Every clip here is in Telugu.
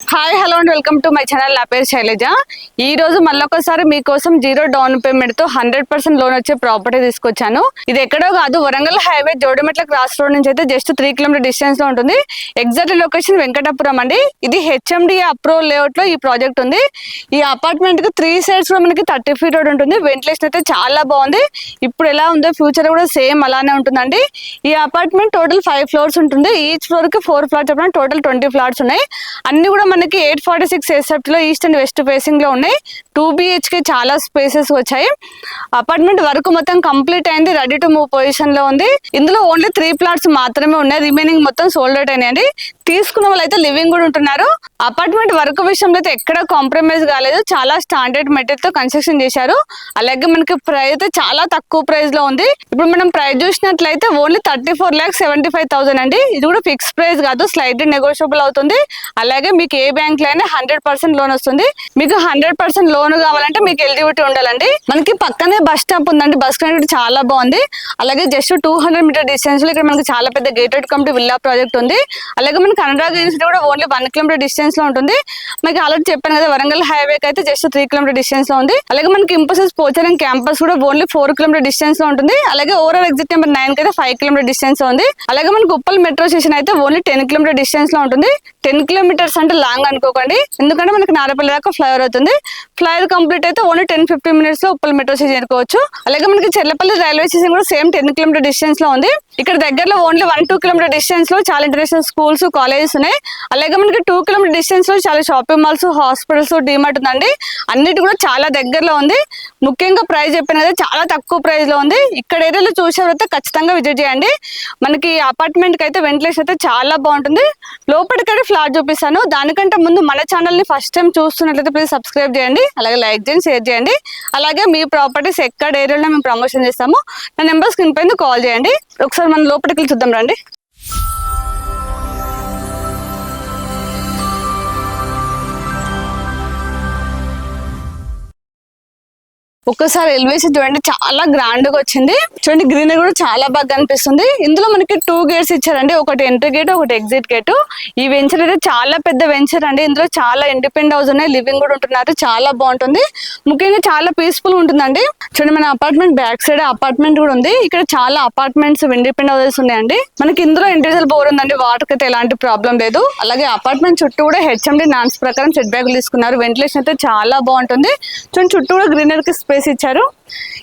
Hi hello and welcome to my channel. నా పేరు శైలజ. ఈ రోజు మళ్ళొకసారి మీకోసం 0 డౌన్ పేమెంట్ తో 100% లోన్ వచ్చే ప్రాపర్టీ తీసుకొచ్చాను. ఇది ఎక్కడో కాదు, Warangal highway Jodimetla cross road నుంచి అయితే జస్ట్ 3 కిలోమీటర్ డిస్టెన్స్ లో ఉంటుంది. ఎగ్జాక్ట్ లొకేషన్ వెంకటాపురం అండి. ఇది హెచ్ఎండి అప్రూవల్ లేఅవుట్ లో ఈ ప్రాజెక్ట్ ఉంది. ఈ అపార్ట్మెంట్ కి 3 సైడ్స్ కూడా మనకి 30 ఫీట్ రోడ్ ఉంటుంది. వెంటిలేషన్ అయితే చాలా బాగుంది. ఇప్పుడు ఎలా ఉందో ఫ్యూచర్ కూడా సేమ్ అలానే ఉంటుందండి. ఈ అపార్ట్మెంట్ టోటల్ 5 ఫ్లోర్స్ ఉంటుంది. ఈచ్ ఫ్లోర్ కి 4 ఫ్లాట్స్ చెప్పిన టోటల్ 20 ఫ్లాట్స్ ఉన్నాయి. అన్ని కూడా మనకి 846 ఎసెప్ట్ లో ఈస్ట్ అండ్ వెస్ట్ ఫేసింగ్ లో ఉన్నాయి. 2 BHK చాలా స్పేసెస్ వచ్చాయి. అపార్ట్మెంట్ వర్క్ మొత్తం కంప్లీట్ అయింది, రెడీ టు మూవ్ పొజిషన్ లో ఉంది. ఇందులో ఓన్లీ 3 ఫ్లాట్స్ మాత్రమే ఉన్నాయి, రిమైనింగ్ మొత్తం సోల్డ్ అవుట్ అయినాయండి. తీసుకున్న వాళ్ళు అయితే లివింగ్ కూడా ఉంటున్నారు. అపార్ట్మెంట్ వర్క్ విషయంలో అయితే ఎక్కడ కాంప్రమైజ్ కాలేదు. చాలా స్టాండర్డ్ మెటీరియల్ తో కన్స్ట్రక్షన్ చేశారు. అలాగే మనకి ప్రైస్ అయితే చాలా తక్కువ ప్రైస్ లో ఉంది. ఇప్పుడు మనం ప్రైస్ చూసినట్లయితే ఓన్లీ 34,75,000 అండి. ఇది కూడా ఫిక్స్ ప్రైస్ కాదు, స్లైట్ నెగోషియబుల్ అవుతుంది. అలాగే మీకు ఏ బ్యాంక్ లో అయినా 100% లోన్ వస్తుంది. మీకు 100% లోన్ కావాలంటే మీకు ఎలిజిబిలిటీ ఉండాలండి. మనకి పక్కనే బస్ స్టాప్ ఉందండి. బస్ కనెక్టివిటీ చాలా బాగుంది. అలాగే జస్ట్ 200 మీటర్ డిస్టెన్స్ లో ఇక్కడ మనకి చాలా పెద్ద గేటెడ్ కమిటీ విల్లా ప్రాజెక్ట్ ఉంది. అలాగే మనకి అనురాగ్ యూనివర్సిటీ కూడా ఓన్లీ 1 కిలోమీటర్ డిస్టెన్స్ లో ఉంటుంది. మనకి ఆల్రెడీ చెప్పాను కదా, వరంగల్ హైవే అయితే జస్ట్ 3 కిలోమీటర్ డిస్టెన్స్ లో ఉంది. అలాగే మనకి ఇంపోసిస్ పోచారం క్యాంపస్ కూడా ఓన్లీ 4 కిలోమీటర్ డిస్టెన్స్ లో ఉంటుంది. అలాగే ఓవరాల్ ఎగ్జిట్ నెంబర్ 9 అయితే 5 కిలోమీటర్ డిస్టెన్స్ లో ఉంది. అలాగే మనకి ఉప్పల్ మెట్రో స్టేషన్ అయితే ఓన్లీ 10 కిలోమీటర్ డిస్టెన్స్ లో ఉంటుంది. 10 కిలోమీటర్స్ అంటే లాంగ్ అనుకోకండి, ఎందుకంటే మనకి నారపల్లి దాకా ఫ్లైఓవర్ అవుతుంది. ఫ్లైఓవర్ కంప్లీట్ అయితే ఓన్లీ 10-15 మినిట్స్ లో ఉప్పల్ మెట్రో స్టేషన్ చేరుకోవచ్చు. అలాగే మనకి చెర్లపల్లి రైల్వే స్టేషన్ కూడా సేమ్ 10 కిలోమీటర్ డిస్టెన్స్ లో ఉంది. ఇక్కడ దగ్గరలో ఓన్లీ 1-2 కిలోమీటర్ డిస్టెన్స్ లో చాలా ఇంటర్నేషనల్ స్కూల్స్, కాలేజెస్ ఉన్నాయి. అలాగే మనకి 2 కిలోమీటర్ డిస్టెన్స్ లో చాలా షాపింగ్ మాల్స్, హాస్పిటల్స్, డిమార్ట్ ఉందండి. అన్నిటి కూడా చాలా దగ్గరలో ఉంది. ముఖ్యంగా ప్రైస్ చెప్పిన కదా, చాలా తక్కువ ప్రైస్ లో ఉంది. ఇక్కడ ఏరియాలో చూసేవారైతే ఖచ్చితంగా విజిట్ చేయండి. మనకి అపార్ట్మెంట్ కి అయితే వెంటిలేషన్ అయితే చాలా బాగుంటుంది. లోపలికైతే ఫ్లాట్ చూపిస్తాను. దానికంటే ముందు మన ఛానల్ ని ఫస్ట్ టైం చూస్తున్నట్లయితే ప్లీజ్ సబ్స్క్రైబ్ చేయండి. అలాగే లైక్ చేయండి, షేర్ చేయండి. అలాగే మీ ప్రాపర్టీస్ ఎక్కడ ఏరియాలో మేము ప్రమోషన్ చేస్తాము. నా నెంబర్ స్క్రీన్ పైన కాల్ చేయండి. ఒకసారి మనం లోపలికి చూద్దాం రండి. ఒక్కసారి ఎలివేషన్ చూడండి, చాలా గ్రాండ్ గా వచ్చింది. చూడండి, గ్రీనరీ కూడా చాలా బాగా కనిపిస్తుంది. ఇందులో మనకి 2 గేట్స్ ఇచ్చారండి, ఒకటి ఎంట్రీ గేట్, ఒకటి ఎగ్జిట్ గేట్. ఈ వెంచర్ అయితే చాలా పెద్ద వెంచర్ అండి. ఇందులో చాలా ఇండిపెండెంట్ హౌస్ ఉన్నాయి, లివింగ్ కూడా ఉంటున్నారు. చాలా బాగుంటుంది, ముఖ్యంగా చాలా పీస్ఫుల్ ఉంటుందండి. చూడండి, మన అపార్ట్మెంట్ బ్యాక్ సైడ్ అపార్ట్మెంట్ కూడా ఉంది. ఇక్కడ చాలా అపార్ట్మెంట్స్, ఇండిపెండెంట్ హౌసెస్ ఉన్నాయండి. మనకి ఇందులో ఇండివిజువల్ బోర్ ఉందండి, వాటర్ అయితే ఎలాంటి ప్రాబ్లం లేదు. అలాగే అపార్ట్మెంట్ చుట్టూ కూడా హెచ్ఎండి నాన్స్ ప్రకారం సెట్ బ్యాక్ తీసుకున్నారు. వెంటిలేషన్ అయితే చాలా బాగుంటుంది. చూడండి, చుట్టూ కూడా గ్రీనరీకి స్పేస్ ఇచ్చారు.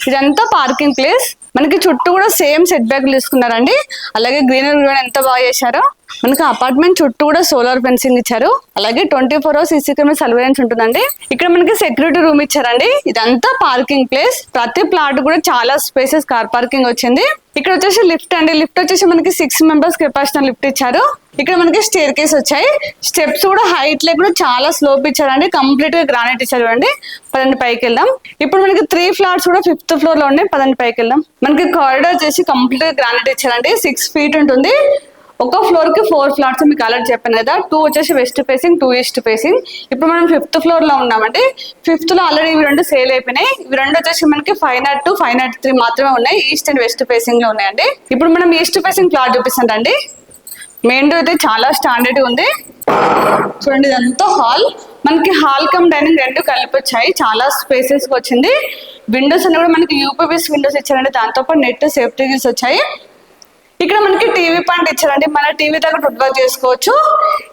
ఇదంతా పార్కింగ్ ప్లేస్. మనకి చుట్టూ కూడా సేమ్ సెట్ బ్యాక్ తీసుకున్నారండి. అలాగే గ్రీనరీ కూడా ఎంత బాగా చేశారో. మనకి అపార్ట్మెంట్ చుట్టూ కూడా సోలార్ ఫెన్సింగ్ ఇచ్చారు. అలాగే 24 hours CC కెమెరా సర్వేలెన్స్ ఉంటుందండి. ఇక్కడ మనకి సెక్యూరిటీ రూమ్ ఇచ్చారండి. ఇదంతా పార్కింగ్ ప్లేస్. ప్రతి ప్లాట్ కూడా చాలా స్పేసెస్ కార్ పార్కింగ్ వచ్చింది. ఇక్కడ వచ్చేసి లిఫ్ట్ అండి. లిఫ్ట్ వచ్చేసి మనకి 6 మెంబర్స్ కెపాసిటీ లిఫ్ట్ ఇచ్చారు. ఇక్కడ మనకి స్టేర్ కేస్ వచ్చాయి. స్టెప్స్ కూడా హైట్ లో కూడా చాలా స్లోప్ ఇచ్చారండి. కంప్లీట్ గా గ్రానైట్ ఇచ్చారు అండి. పదండి పైకి వెళ్దాం. ఇప్పుడు మనకి 3 ఫ్లాట్స్ కూడా 5th ఫ్లోర్ లో ఉన్నాయి. పదండి పైకి వెళ్దాం. మనకి కారిడార్ చేసి కంప్లీట్ గా గ్రానైట్ ఇచ్చారండి. 6 feet ఉంటుంది. ఒక ఫ్లోర్ కి 4 ఫ్లాట్స్ మీకు ఆల్రెడీ చెప్పాను కదా. 2 వచ్చేసి వెస్ట్ ఫేసింగ్, 2 ఈస్ట్ ఫేసింగ్. ఇప్పుడు మనం 5th ఫ్లోర్ లో ఉన్నామండి. 5th లో ఆల్రెడీ ఇవి 2 సేల్ అయిపోయినాయి. ఇవి 2 వచ్చేసి మనకి 502, 503 మాత్రమే ఉన్నాయి. ఈస్ట్ అండ్ వెస్ట్ ఫేసింగ్ లో ఉన్నాయండి. ఇప్పుడు మనం ఈస్ట్ ఫేసింగ్ ఫ్లాట్ చూపిస్తాండి. మెయిన్ డోర్ అయితే చాలా స్టాండర్డ్ ఉంది. చూడండి, ఇదంతా హాల్. మనకి హాల్ కమ్ డైనింగ్ 2 కలిపి వచ్చాయి. చాలా స్పేసెస్ వచ్చింది. విండోస్ అన్ని కూడా మనకి యూపీవీఎస్ విండోస్ ఇచ్చారండి. దాంతో పాటు నెట్ సేఫ్టీ గిల్స్ వచ్చాయి. ఇక్కడ మనకి టీవీ పాయింట్ ఇచ్చారండి. మన టీవీ దగ్గర వుడ్ వర్క్ చేసుకోవచ్చు.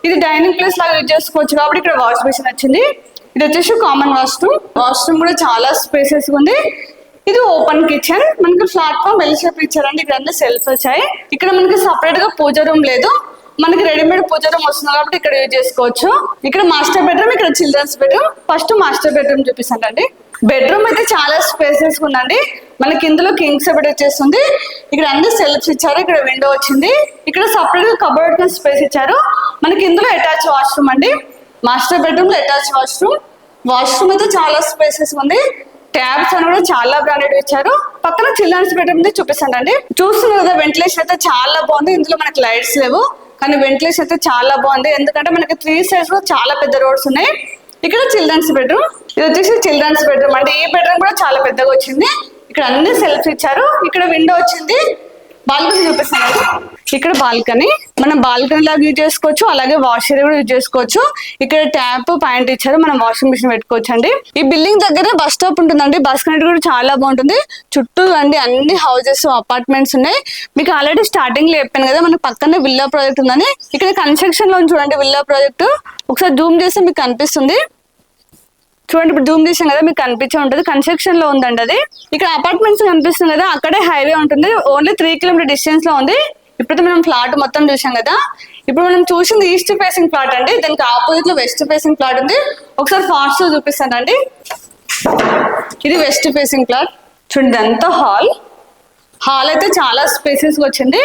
ఇది డైనింగ్ ప్లేస్ లాగా యూజ్ చేసుకోవచ్చు కాబట్టి ఇక్కడ వాష్ బేసిన్ వచ్చింది. ఇది వచ్చేసి కామన్ వాష్రూమ్. వాష్రూమ్ కూడా చాలా స్పేసెస్ ఉంది. ఇది ఓపెన్ కిచెన్. మనకి ప్లాట్ఫామ్ ఎల్ షేప్ ఇచ్చారండి. ఇక్కడ అన్ని సెల్ఫ్ వచ్చాయి. ఇక్కడ మనకి సపరేట్ గా పూజ రూమ్ లేదు, మనకి రెడీమేడ్ పూజ రూమ్ వస్తుంది కాబట్టి ఇక్కడ యూజ్ చేసుకోవచ్చు. ఇక్కడ మాస్టర్ బెడ్రూమ్, ఇక్కడ children's bedroom. First master bedroom చూపిస్తానండి. బెడ్రూమ్ అయితే చాలా స్పేసెస్ ఉందండి. మనకి ఇందులో కింగ్ బెడ్ వచ్చేస్తుంది. ఇక్కడ అన్ని సెల్ఫ్స్ ఇచ్చారు. ఇక్కడ విండో వచ్చింది. ఇక్కడ సపరేట్ గా కబోర్డ్ స్పేస్ ఇచ్చారు. మనకి ఇందులో అటాచ్ వాష్రూమ్ అండి. మాస్టర్ బెడ్రూమ్ లో అటాచ్ వాష్రూమ్. వాష్రూమ్ అయితే చాలా స్పేసెస్ ఉంది. ట్యాబ్స్ అని కూడా చాలా బ్రాండెడ్ ఇచ్చారు. పక్కన చిల్డ్రన్స్ బెడ్రూమ్ చూపిస్తానండి. చూస్తున్నారు కదా, వెంటిలేషన్ అయితే చాలా బాగుంది. ఇందులో మనకి లైట్స్ లేవు కానీ వెంటిలేషన్ అయితే చాలా బాగుంది. ఎందుకంటే మనకి 3 sides లో చాలా పెద్ద రోడ్స్ ఉన్నాయి. ఇక్కడ చిల్డ్రన్స్ బెడ్రూమ్. ఇది వచ్చేసి చిల్డ్రన్స్ బెడ్రూమ్ అంటే ఈ బెడ్రూమ్ కూడా చాలా పెద్దగా వచ్చింది. ఇక్కడ అన్ని సెల్ఫ్ ఇచ్చారు. ఇక్కడ విండో వచ్చింది. బాల్కనీ చూపిస్తాను. ఇక్కడ బాల్కనీ, మనం బాల్కనీ లాగా యూజ్ చేసుకోవచ్చు, అలాగే వాష్ ఏరియా కూడా యూజ్ చేసుకోవచ్చు. ఇక్కడ ట్యాప్ పాయింట్ ఇచ్చారు, మనం వాషింగ్ మిషన్ పెట్టుకోవచ్చు అండి. ఈ బిల్డింగ్ దగ్గర బస్ స్టాప్ ఉంటుందండి, బస్ కనెక్ట్ కూడా చాలా బాగుంటుంది. చుట్టూ అండి అన్ని హౌసెస్ అపార్ట్మెంట్స్ ఉన్నాయి. మీకు ఆల్రెడీ స్టార్టింగ్ లో చెప్పాను కదా, మనకు పక్కనే విల్లా ప్రాజెక్ట్ ఉందని. ఇక్కడ కన్స్ట్రక్షన్ లో చూడండి విల్లా ప్రాజెక్ట్, ఒకసారి జూమ్ చేస్తే మీకు కనిపిస్తుంది. చూడండి, ఇప్పుడు జూమ్ చేసాం కదా, మీకు కనిపించే ఉంటుంది. కన్స్ట్రక్షన్ లో ఉందండి అది. ఇక్కడ అపార్ట్మెంట్స్ కనిపిస్తుంది కదా, అక్కడే హైవే ఉంటుంది. ఓన్లీ 3 కిలోమీటర్ డిస్టెన్స్ లో ఉంది. ఇప్పుడు మనం ఫ్లాట్ మొత్తం చూసాం కదా, ఇప్పుడు మనం చూసింది ఈస్ట్ ఫేసింగ్ ఫ్లాట్ అండి. దానికి ఆపోజిట్ లో వెస్ట్ ఫేసింగ్ ఫ్లాట్ ఉంది. ఒకసారి ఫాస్ట్ లో చూపిస్తానండి. ఇది వెస్ట్ ఫేసింగ్ ఫ్లాట్. చూడండి, అంతా హాల్ అయితే చాలా స్పేసెస్ వచ్చింది.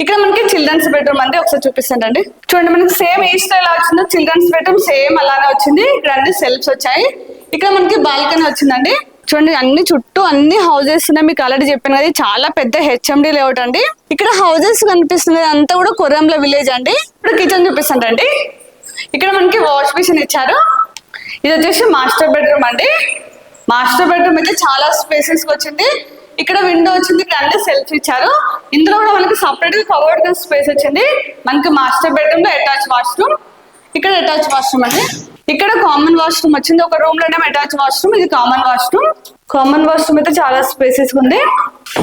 ఇక్కడ మనకి చిల్డ్రన్స్ బెడ్రూమ్ అండి, ఒకసారి చూపిస్తానండి. చూడండి, మనకి సేమ్ ఈస్ట్ ఎలా వచ్చిందో చిల్డ్రన్స్ బెడ్రూమ్ సేమ్ అలానే వచ్చింది. ఇక్కడ అన్ని సెల్ఫ్స్ వచ్చాయి. ఇక్కడ మనకి బాల్కనీ వచ్చిందండి. చూడండి, అన్ని చుట్టూ అన్ని హౌసెస్ ఉన్నాయి. మీకు ఆల్రెడీ చెప్పాను కదా, చాలా పెద్ద హెచ్ఎండి లేఅవుట్ అండి. ఇక్కడ హౌసెస్ కనిపిస్తుంది, అంతా కూడా కొర్రంల విలేజ్ అండి. ఇప్పుడు కిచెన్ చూపిస్తానండి. ఇక్కడ మనకి వాష్ మిషన్ ఇచ్చారు. ఇది వచ్చేసి మాస్టర్ బెడ్రూమ్ అండి. మాస్టర్ బెడ్రూమ్ అయితే చాలా స్పేసెస్ వచ్చింది. ఇక్కడ విండో వచ్చింది, ఇక్కడ అన్ని సెల్ఫ్ ఇచ్చారు. ఇందులో కూడా మనకి సపరేట్ గా కవర్డ్ స్పేస్ వచ్చింది. మనకి మాస్టర్ బెడ్రూమ్ లో అటాచ్ వాష్రూమ్, ఇక్కడ అటాచ్ వాష్రూమ్ అండి. ఇక్కడ కామన్ వాష్రూమ్ వచ్చింది. ఒక రూమ్ లోనే అటాచ్ వాష్రూమ్, ఇది కామన్ వాష్రూమ్. కామన్ వాష్రూమ్ అయితే చాలా స్పేసెస్ ఉంది.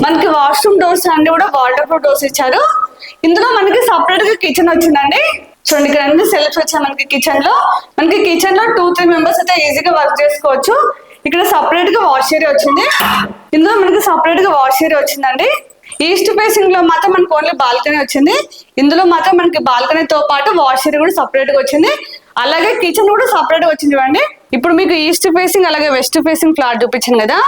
మనకి వాష్రూమ్ డోర్స్ అన్ని కూడా వాటర్ ప్రూఫ్ డోర్స్ ఇచ్చారు. ఇందులో మనకి సపరేట్ గా కిచెన్ వచ్చిందండి. చూడండి, ఇక్కడ అన్ని సెల్ఫ్స్ వచ్చాయి మనకి కిచెన్ లో. మనకి కిచెన్ లో 2-3 మెంబర్స్ అయితే ఈజీగా వర్క్ చేసుకోవచ్చు. ఇక్కడ సపరేట్ గా వాష్ ఏరియా వచ్చింది. ఇందులో మనకి సపరేట్ గా వాష్ ఏరియా వచ్చిందండి. ఈస్ట్ ఫేసింగ్ లో మాత్రం మనకి ఓన్లీ బాల్కనీ వచ్చింది. ఇందులో మాత్రం మనకి బాల్కనీతో పాటు వాష్ ఏరియా కూడా సపరేట్ గా వచ్చింది. అలాగే కిచెన్ కూడా సపరేట్ గా వచ్చింది. చూడండి, ఇప్పుడు మీకు ఈస్ట్ ఫేసింగ్ అలాగే వెస్ట్ ఫేసింగ్ ఫ్లాట్ చూపించింది కదా,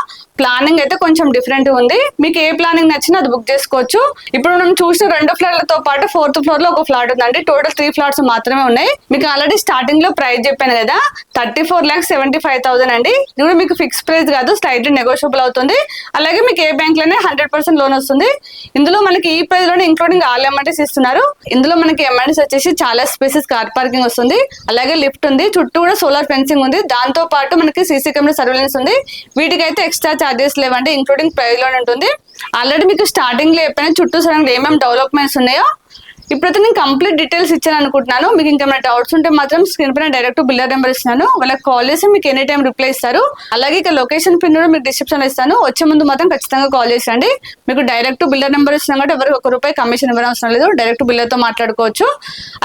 ప్లానింగ్ అయితే కొంచెం డిఫరెంట్ ఉంది. మీకు ఏ ప్లానింగ్ నచ్చినా అది బుక్ చేసుకోవచ్చు. ఇప్పుడు మనం చూసిన 2 ఫ్లాట్లతో పాటు 4th ఫ్లోర్ లో ఒక ఫ్లాట్ ఉందండి. టోటల్ 3 ఫ్లాట్స్ మాత్రమే ఉన్నాయి. మీకు ఆల్రెడీ స్టార్టింగ్ లో ప్రైస్ చెప్పాను కదా, 34,75,000 అండి. ఇది కూడా మీకు ఫిక్స్ ప్రైస్ కాదు, స్లైట్లీ నెగోషియబుల్ అవుతుంది. అలాగే మీకు ఏ బ్యాంక్ లోనే 100% లోన్ వస్తుంది. ఇందులో మనకి ఈ ప్రైస్ లోనే ఇంక్లూడింగ్ ఆల్ ఎమ్ఎన్టీస్ ఇస్తున్నారు. ఇందులో మనకి ఎమ్ఎన్టీస్ వచ్చేసి చాలా స్పేసెస్ కార్ పార్కింగ్ వస్తుంది, అలాగే లిఫ్ట్ ఉంది, చుట్టూ కూడా సోలార్ ఫెన్సింగ్ ఉంది. దాంతో పాటు మనకి సీసీ కెమెరా సర్వేలెన్స్ ఉంది. వీటికైతే ఎక్స్ట్రా చార్జెస్ లేవంటే ఇంక్లూడింగ్ ప్రైస్ లోనే ఉంటుంది. ఆల్రెడీ మీకు స్టార్టింగ్ లో చెప్పిన చుట్టూ సరైన ఏమేమి డెవలప్మెంట్స్ ఉన్నాయో ఇప్పుడైతే నేను కంప్లీట్ డీటెయిల్స్ ఇచ్చాను అనుకుంటున్నాను. మీకు ఇంకేమైనా డౌట్స్ ఉంటే మాత్రం స్క్రీన్ పైన డైరెక్ట్ బిల్డర్ నెంబర్ ఇస్తున్నాను, వాళ్ళకి కాల్ చేసి మీకు ఎనీ టైం రిప్లై ఇస్తారు. అలాగే ఇక లొకేషన్ పిన్ కూడా మీకు డిస్క్రిప్షన్ లో ఇస్తాను. వచ్చే ముందు మాత్రం ఖచ్చితంగా కాల్ చేసండి. మీకు డైరెక్ట్ బిల్డర్ నెంబర్ ఇస్తున్నాం కాబట్టి ఎవరికి ₹1 కమిషన్ ఇవ్వడం అవసరం లేదు, డైరెక్ట్ బిల్డర్ తో మాట్లాడుకోవచ్చు.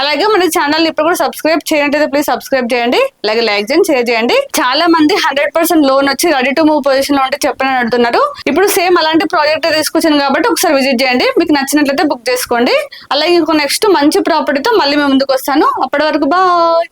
అలాగే మన ఛానల్ ఇప్పుడు కూడా సబ్స్క్రైబ్ చేయండి, ప్లీజ్ సబ్స్క్రైబ్ చేయండి. అలాగే లైక్ చేయండి, షేర్ చేయండి. చాలా మంది 100% లోన్ వచ్చి రెడీ టు మూవ్ పొజిషన్ లో ఉంటే చెప్పని అడుగుతున్నారు. ఇప్పుడు సేమ్ అలాంటి ప్రాజెక్ట్ తీసుకొచ్చాను కాబట్టి ఒకసారి విజిట్ చేయండి. మీకు నచ్చినట్లయితే బుక్ చేసుకోండి. అలాగే నెక్స్ట్ మంచి ప్రాపర్టీతో మళ్ళీ మేము ముందుకు వస్తాను. అప్పటి వరకు బాయ్.